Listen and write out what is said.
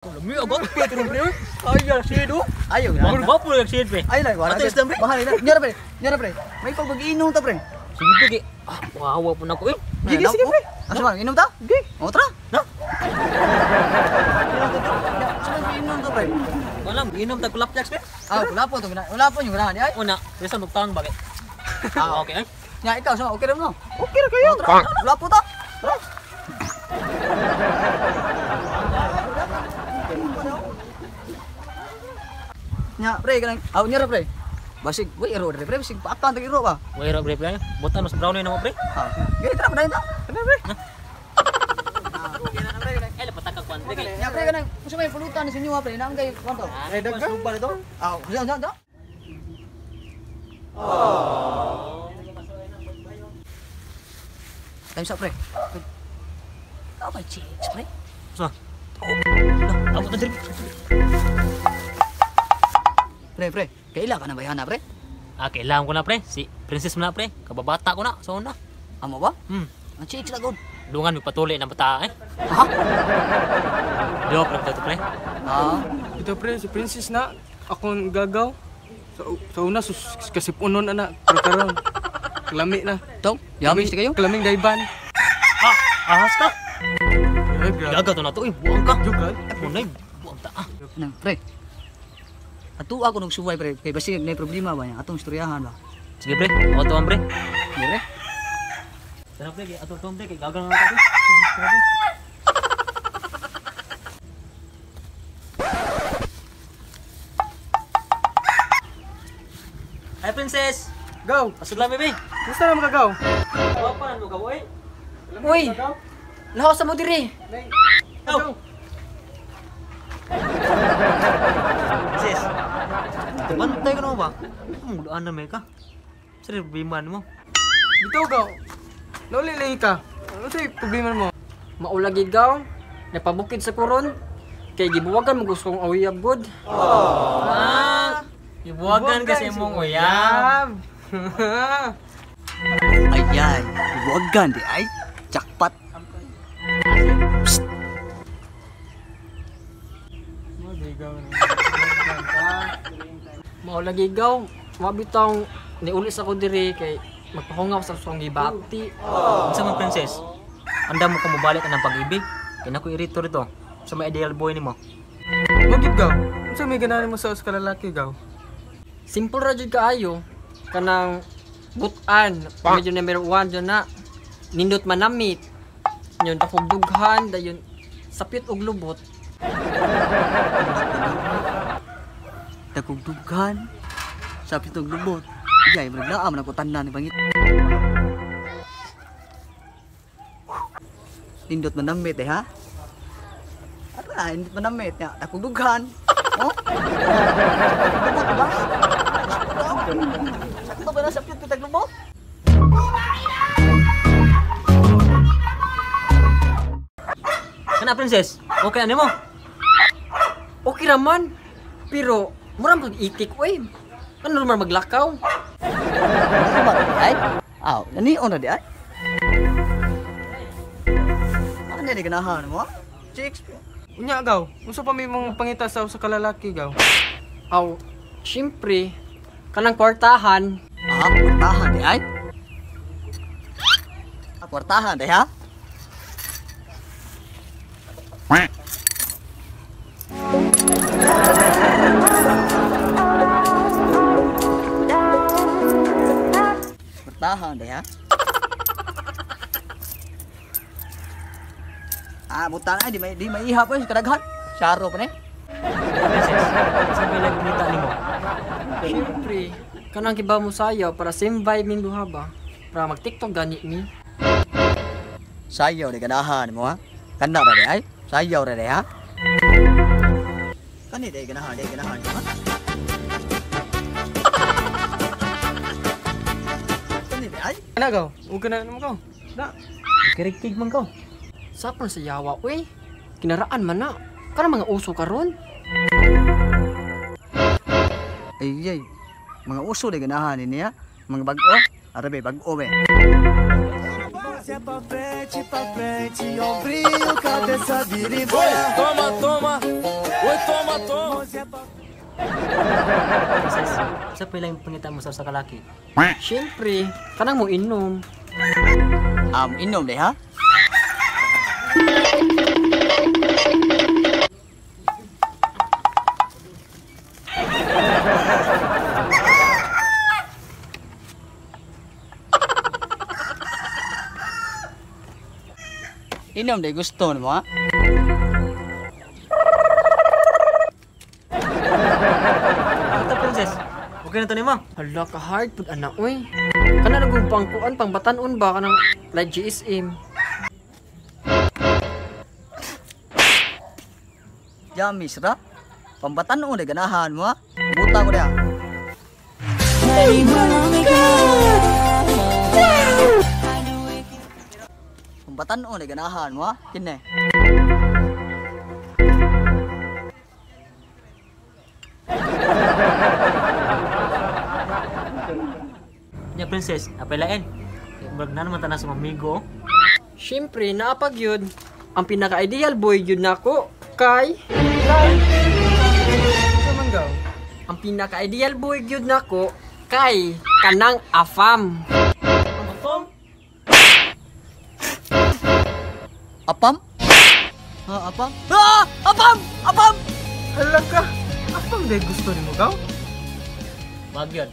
Lami agak pe turun pre. Ayo sido. Ayo. Baru bapu yang sid pre. Ayo lah, wala. Ato isdam pre. Mahal ina. Nyara pre. Nyara pre. May pag-inom ta pre. Sige pre. Ah, wawa pun ako eh. Gigi sige pre. Asa man inom ta? Gigi. O tra. Na. Saan inom ta pre? Walang inom tag kulap jacks pre. Ah, wala po to. Wala po yung ganahan di ay. Una, bisa magtang bagay. Ah, okay ay. Nya ikaw sama okay ra mo. Okay ra kayo. Tra. Wala po ta. Tra. Nya pre kanang aw nya ra pre. Basig, we iro pre, basig paatan tag iro ba. Wala pre pre. Botan mas brown na mo pre. Ah, gini tra na ito. Pre pre. Eh dapat ka kwan pre. Nya pre kanang usa may pulutan ni sinyo pre, nang kay kwanto. Eh dag Sumpah ito. Ah, ja. Time sa pre. Apa chicks pre? Sa. Ako ta diri. Pre, kaila ka na bayana pre? Ah, kailangan ko na pre. Si Princess mo na pre. Kababata ko na. So na. Amo ba? Ang chicks na god. Dungan mi patuloy na bata eh. Ha? Yo pre to pre. Ah, Ito pre, si Princess na. Akong gagaw. Sa una, kasipunon na. Pero karon, kalami na. tong, yamis kayo? Kalaming dayban. Ah, ahas ka. Eh, grabe. Gaga to na to eh. Buang ka. Jugal. Munay. Buang ta ah. Nang pre. Ato ako nung suway pre, kay basig may problema ba niya atong istoryahan ba? Sige pre. O to pre. Dire. Tara pre, ato to pre kay gaga na to. Pre. Hi princess. Go! Asugla bebe. Gusto na magagaw? Apa mo gawoy? Uy. Laho sa mo dire. Go. Sis. Bantay ka na ba? Mulaan na may ka. Sir, biman mo. Dito gaw. Nauli ka. Ano sa'yo problema mo? Maulagid gaw, napabukid sa kuron, kay gibuwagan mo gusto kong awiyab good. Ah! Ibuwagan kasi mong uyab. Ayan, iwagan di ay. Jackpot. Maulagid gaw, mabitaw niuli sa ko diri kay magpahungaw sa song gibati. Unsa man princess? Anda mo ka mobalik ang pag-ibig. Kaya ko irito rito. Sa may ideal boy nimo. Magid gaw. Ano sa may ganahan mo sa kalalaki gaw? Simple ra jud kaayo, kanang butan, medyo number 1 dyan na, nindot manamit, yun dakog dughan, dayon sapit og lubot. Tagugdugan. Sa pitog lubot. Iyay, maglaam na ko tanan ni bangit. Nindot manamit eh ha? Ano na, nindot manamit ya. Tagugdugan. Oh? Lubot ba? Sakto ba na sa pitog lubot? Kana princess? Okay ano mo? Okay raman, pero murang mag-itik wey. Ano naman maglakaw? Ano ba di ay? Aw, nani on di ay? Ano di ganahan mo? Chicks. Unya gaw. Unsa pa may mong pangita sa kalalaki gaw? Aw, syempre, kanang kwartahan, Ah, kwartahan di ay? Kwartahan di ha? Kwartahan di ha? Ah, butang ay di may ihap ay kadaghan. Syaro pa ni. Princess, sa may nagkita nimo. syempre, kanang kiba mo sayaw para same vibe min duha ba? Para mag-TikTok gani mi. Sayaw di ganahan mo ha? Kanda ra di ay? Sayaw ra di ha? Kani di ganahan ha? Kani di ay? Ano gaw? Huwag ka na naman gaw. Da. Kiriktig man ko. Sapon sa yawa we. Kinaraan man na. Kanang mga uso karon. Ay, mga uso di ganahan niya. Mga bag-o. Arabe, bag-o be. Pra frente, ombrinho, cabeça vira e boia. Toma, toma. Princess, sa pila yung pangita mo sa kalaki? Siyempre, kanang mo inom. Inom deh ha. Inom deh gusto mo ha. Ito, Princess. Okay na to ni mo. Hala ka hard pud ana oy. Kana nagong pangkuan pang batanon ba kanang like GSM. Jamis ra. Pambatan mo deh ganahan mo ha. Buta ko deh. Pambatan mo deh ganahan mo ha. Kini. Ya, Princess, apelain. Murag na naman tanan sa mamigo. Siyempre, naapag yun. Ang pinaka-ideal boy yun nako kay... Manggaw. Ang pinaka-ideal boy yun nako kay kanang afam. Apam? Apam? Apam! Apam! Hala ka. Apam day gusto nimo gaw? Wag yun.